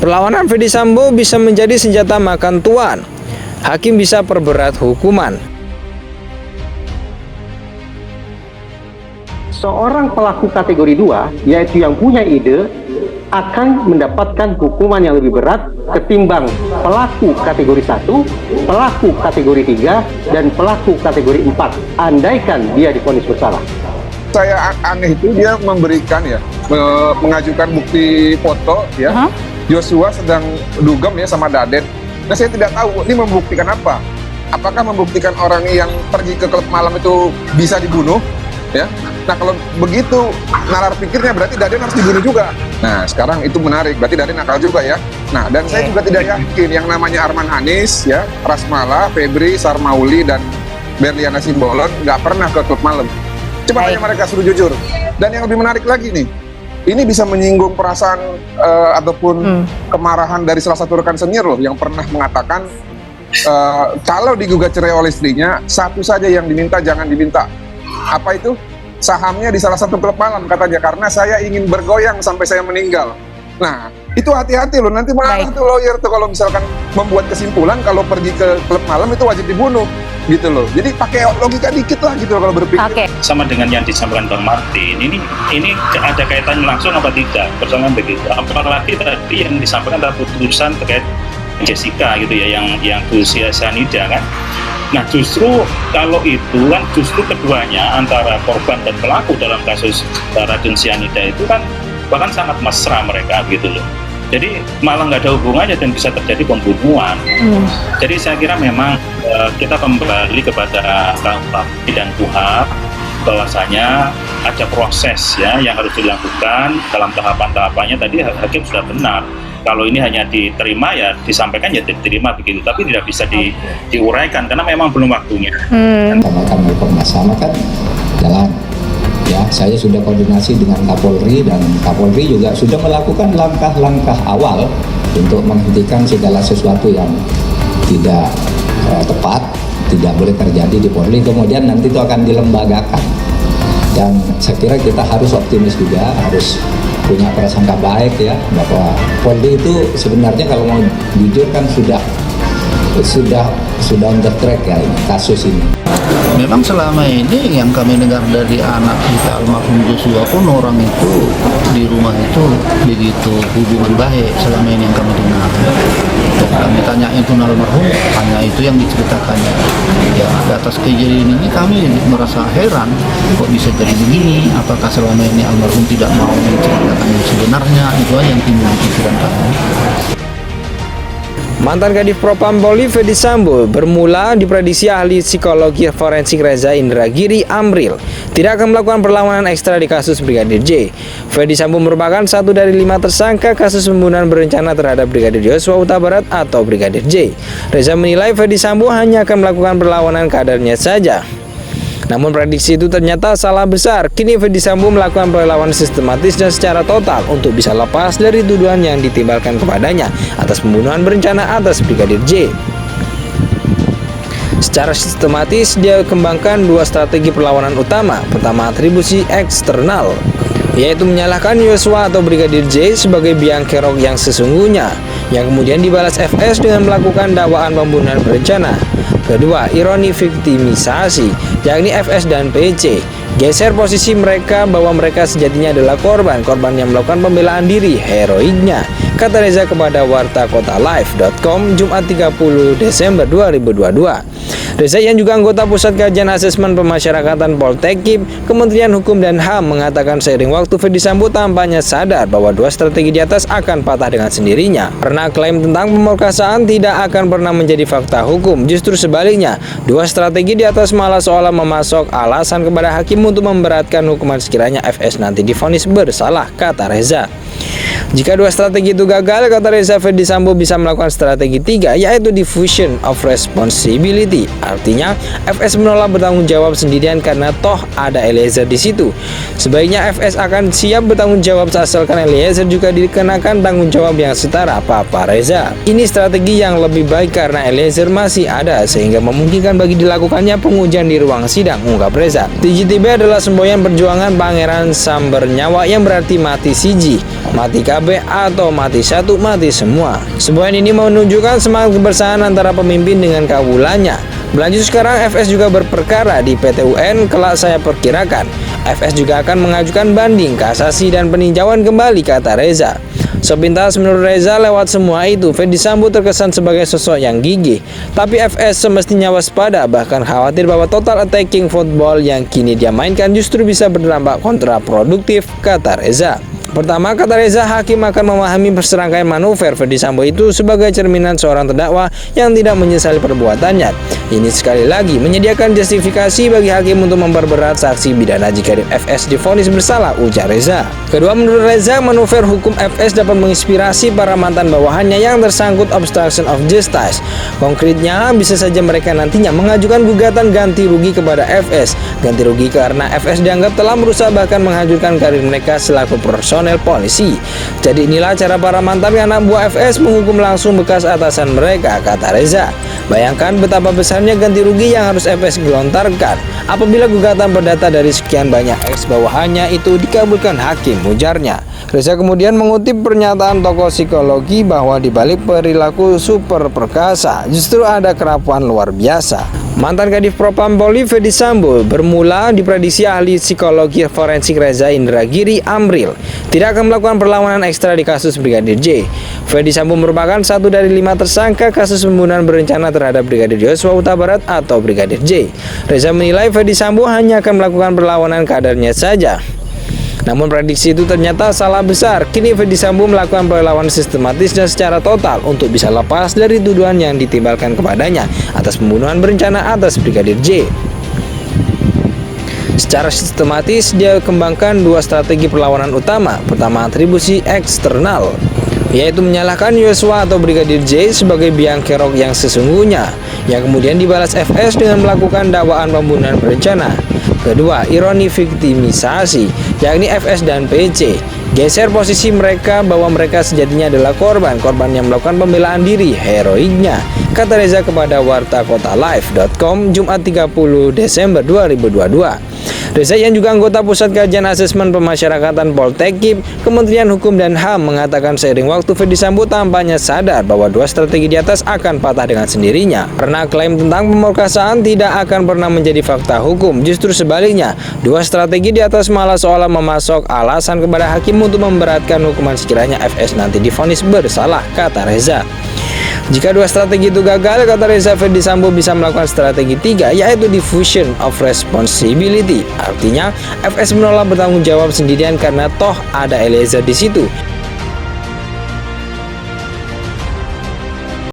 Perlawanan Ferdy Sambo bisa menjadi senjata makan tuan. Hakim bisa perberat hukuman. Seorang pelaku kategori 2, yaitu yang punya ide, akan mendapatkan hukuman yang lebih berat ketimbang pelaku kategori 1, pelaku kategori 3, dan pelaku kategori 4, andaikan dia divonis bersalah. Saya aneh itu dia memberikan mengajukan bukti foto Joshua sedang dugem sama Daden. Nah, saya tidak tahu ini membuktikan apa. Apakah membuktikan orang yang pergi ke klub malam itu bisa dibunuh? Ya. Nah, kalau begitu nalar pikirnya berarti Daden harus dibunuh juga. Nah, sekarang itu menarik, berarti Daden nakal juga ya. Nah, dan saya juga tidak yakin yang namanya Arman Hanis, Rasmala, Febri, Sarmauli, dan Berliana Simbolon nggak pernah ke klub malam. Coba tanya mereka, suruh jujur. Dan yang lebih menarik lagi nih, ini bisa menyinggung perasaan ataupun kemarahan dari salah satu rekan senior loh, yang pernah mengatakan kalau digugat cerai oleh istrinya, satu saja yang diminta, jangan diminta. Apa itu? Sahamnya di salah satu klub malam katanya, karena saya ingin bergoyang sampai saya meninggal. Nah, itu hati-hati loh, nanti malah itu lawyer tuh kalau misalkan membuat kesimpulan kalau pergi ke klub malam itu wajib dibunuh gitu loh. Jadi pakai logika dikit lah gitu loh kalau berpikir. Sama dengan yang disampaikan Bang Martin, ini ada kaitannya langsung apa tidak? Persoalan begitu. Apalagi tadi yang disampaikan adalah putusan terkait Jessica gitu ya, yang berusia cyanida kan. Nah, justru kalau itu kan justru keduanya antara korban dan pelaku dalam kasus racun cyanida itu kan bahkan sangat mesra mereka gitu loh. Jadi malah nggak ada hubungannya dan bisa terjadi pembunuhan. Jadi saya kira memang kita kembali kepada KUHP dan KUHP bahwasanya ada proses yang harus dilakukan dalam tahapan-tahapannya. Tadi hakim sudah benar. Kalau ini hanya diterima disampaikan diterima begitu, tapi tidak bisa diuraikan karena memang belum waktunya. Kami Komnas HAM kan jalan. Ya, saya sudah koordinasi dengan Kapolri dan Kapolri juga sudah melakukan langkah-langkah awal untuk menghentikan segala sesuatu yang tidak tepat, tidak boleh terjadi di Polri. Kemudian nanti itu akan dilembagakan. Dan saya kira kita harus optimis juga, harus punya prasangka baik ya, bahwa Polri itu sebenarnya kalau mau jujur kan sudah on the track ya ini, kasus ini. Memang selama ini yang kami dengar dari anak kita almarhum Joshua pun orang itu di rumah itu begitu hubungan baik selama ini yang kami dengar. Dan kami tanyain pun almarhum, hanya itu yang diceritakannya. Ya, atas kejadian ini kami merasa heran, kok bisa jadi begini? Apakah selama ini almarhum tidak mau menceritakan yang sebenarnya? Itu aja yang timbul di pikiran kami. Mantan Kadif Propam Polri Ferdy Sambo bermula diprediksi ahli psikologi forensik Reza Indragiri Amril tidak akan melakukan perlawanan ekstra di kasus Brigadir J. Ferdy Sambo merupakan satu dari 5 tersangka kasus pembunuhan berencana terhadap Brigadir Yosua Huta Barat atau Brigadir J. Reza menilai Ferdy Sambo hanya akan melakukan perlawanan kadarnya saja. Namun prediksi itu ternyata salah besar. Kini Ferdy Sambo melakukan perlawanan sistematis dan secara total untuk bisa lepas dari tuduhan yang ditimbalkan kepadanya atas pembunuhan berencana atas Brigadir J. Secara sistematis dia kembangkan 2 strategi perlawanan utama. Pertama, atribusi eksternal, yaitu menyalahkan Yosua atau Brigadir J sebagai biang kerok yang sesungguhnya, yang kemudian dibalas FS dengan melakukan dakwaan pembunuhan berencana. Kedua, ironi viktimisasi, yakni FS dan PC geser posisi mereka bahwa mereka sejatinya adalah korban yang melakukan pembelaan diri heroiknya, kata Reza kepada wartakotalive.com Jumat 30 Desember 2022. Reza yang juga anggota Pusat Kajian Asesmen Pemasyarakatan Poltekkip Kementerian Hukum dan HAM mengatakan seiring waktu Ferdy Sambo tampaknya sadar bahwa 2 strategi di atas akan patah dengan sendirinya. Karena klaim tentang pemerkosaan tidak akan pernah menjadi fakta hukum, justru sebaliknya 2 strategi di atas malah seolah memasok alasan kepada hakim untuk memberatkan hukuman sekiranya FS nanti divonis bersalah, kata Reza. Jika 2 strategi itu gagal, kata Reza, Ferdy Sambo bisa melakukan strategi 3, yaitu diffusion of responsibility. Artinya, FS menolak bertanggung jawab sendirian karena toh ada Eliezer di situ. Sebaiknya FS akan siap bertanggung jawab asalkan Eliezer juga dikenakan tanggung jawab yang setara, Papa Reza. Ini strategi yang lebih baik karena Eliezer masih ada, sehingga memungkinkan bagi dilakukannya pengujian di ruang sidang, ungkap Reza. TJTB adalah semboyan perjuangan Pangeran Samber Nyawa yang berarti mati siji, mati KB atau mati satu, mati semua. Semboyan ini menunjukkan semangat kebersamaan antara pemimpin dengan kawulannya. Berlanjut sekarang, FS juga berperkara di PT UN. Kelak saya perkirakan FS juga akan mengajukan banding, kasasi, dan peninjauan kembali, kata Reza. Sepintas menurut Reza, lewat semua itu Ferdy Sambo terkesan sebagai sosok yang gigih. Tapi FS semestinya waspada, bahkan khawatir bahwa total attacking football yang kini dia mainkan justru bisa berdampak kontraproduktif, kata Reza. Pertama, kata Reza, hakim akan memahami serangkaian manuver Ferdy Sambo itu sebagai cerminan seorang terdakwa yang tidak menyesali perbuatannya. Ini sekali lagi menyediakan justifikasi bagi hakim untuk memperberat saksi pidana jika FS divonis bersalah, ujar Reza. Kedua, menurut Reza, manuver hukum FS dapat menginspirasi para mantan bawahannya yang tersangkut obstruction of justice. Konkretnya, bisa saja mereka nantinya mengajukan gugatan ganti rugi kepada FS. Ganti rugi karena FS dianggap telah merusak bahkan menghancurkan karir mereka selaku personel polisi. Jadi inilah cara para mantan anak buah FS menghukum langsung bekas atasan mereka, kata Reza. Bayangkan betapa besarnya ganti rugi yang harus FS gelontarkan apabila gugatan perdata dari sekian banyak ex bawahannya itu dikabulkan hakim, ujarnya. Reza kemudian mengutip pernyataan tokoh psikologi bahwa di balik perilaku super perkasa justru ada kerapuan luar biasa. Mantan Kadif Propam Polri Ferdy Sambo bermula diprediksi ahli psikologi forensik Reza Indragiri Amril tidak akan melakukan perlawanan ekstra di kasus Brigadir J. Ferdy Sambo merupakan satu dari 5 tersangka kasus pembunuhan berencana terhadap Brigadir Yosua Huta Barat atau Brigadir J. Reza menilai Ferdy Sambo hanya akan melakukan perlawanan kadarnya saja. Namun prediksi itu ternyata salah besar. Kini Ferdy Sambo melakukan perlawanan sistematis dan secara total untuk bisa lepas dari tuduhan yang ditimbalkan kepadanya atas pembunuhan berencana atas Brigadir J. Secara sistematis dia kembangkan 2 strategi perlawanan utama. Pertama, atribusi eksternal, yaitu menyalahkan Yosua atau Brigadir J sebagai biang kerok yang sesungguhnya, yang kemudian dibalas FS dengan melakukan dakwaan pembunuhan berencana. Kedua, ironi viktimisasi, yakni FS dan PC geser posisi mereka bahwa mereka sejatinya adalah korban yang melakukan pembelaan diri heroiknya, kata Reza kepada wartakotalive.com Jumat 30 Desember 2022. Reza yang juga anggota Pusat Kajian Asesmen Pemasyarakatan Poltekkip Kementerian Hukum dan HAM mengatakan seiring waktu Ferdy Sambo tampaknya sadar bahwa 2 strategi di atas akan patah dengan sendirinya. Karena klaim tentang pemerkosaan tidak akan pernah menjadi fakta hukum, justru sebaliknya 2 strategi di atas malah seolah memasok alasan kepada hakim untuk memberatkan hukuman sekiranya FS nanti divonis bersalah, kata Reza. Jika 2 strategi itu gagal, kata Reza, Ferdy Sambo bisa melakukan strategi 3, yaitu diffusion of responsibility. Artinya, FS menolak bertanggung jawab sendirian karena toh ada Eliezer di situ.